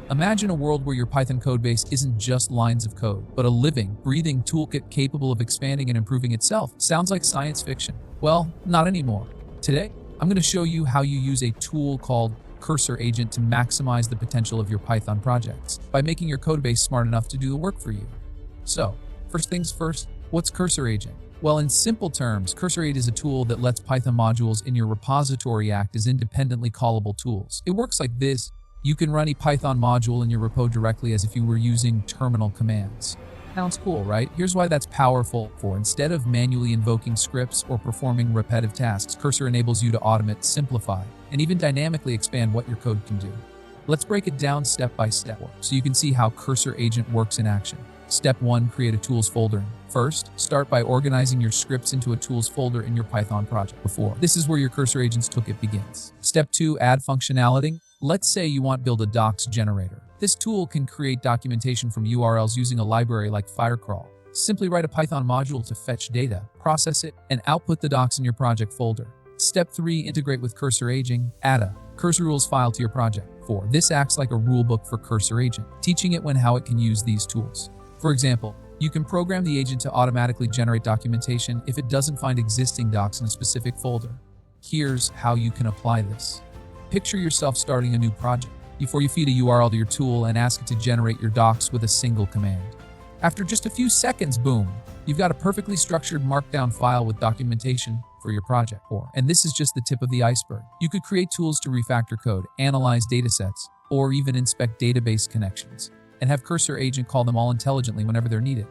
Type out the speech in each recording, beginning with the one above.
Imagine a world where your Python codebase isn't just lines of code, but a living, breathing toolkit capable of expanding and improving itself. Sounds like science fiction. Well, not anymore. Today, I'm going to show you how you use a tool called Cursor Agent to maximize the potential of your Python projects by making your codebase smart enough to do the work for you. So, first things first, what's Cursor Agent? Well, in simple terms, Cursor Agent is a tool that lets Python modules in your repository act as independently callable tools. It works like this. You can run a Python module in your repo directly as if you were using terminal commands. Sounds cool, right? Here's why that's powerful. Instead of manually invoking scripts or performing repetitive tasks, Cursor enables you to automate, simplify, and even dynamically expand what your code can do. Let's break it down step by step so you can see how Cursor Agent works in action. Step 1, create a tools folder. First, start by organizing your scripts into a tools folder in your Python project. This is where your Cursor Agent's toolkit begins. Step 2, add functionality. Let's say you want to build a docs generator. This tool can create documentation from URLs using a library like Firecrawl. Simply write a Python module to fetch data, process it, and output the docs in your project folder. Step 3, integrate with Cursor Agent. Add a Cursor Rules file to your project. This acts like a rulebook for Cursor Agent, teaching it how it can use these tools. For example, you can program the agent to automatically generate documentation if it doesn't find existing docs in a specific folder. Here's how you can apply this. Picture yourself starting a new project. Before you feed a URL to your tool and ask it to generate your docs with a single command. After just a few seconds, boom, you've got a perfectly structured markdown file with documentation for your project. And this is just the tip of the iceberg. You could create tools to refactor code, analyze datasets, or even inspect database connections, and have Cursor Agent call them all intelligently whenever they're needed.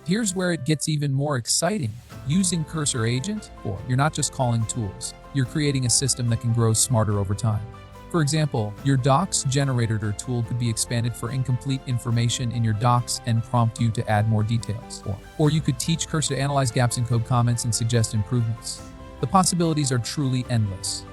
Here's where it gets even more exciting. Using Cursor Agent, you're not just calling tools, you're creating a system that can grow smarter over time. For example, your docs generator tool could be expanded for incomplete information in your docs and prompt you to add more details. Or you could teach Cursor to analyze gaps in code comments and suggest improvements. The possibilities are truly endless.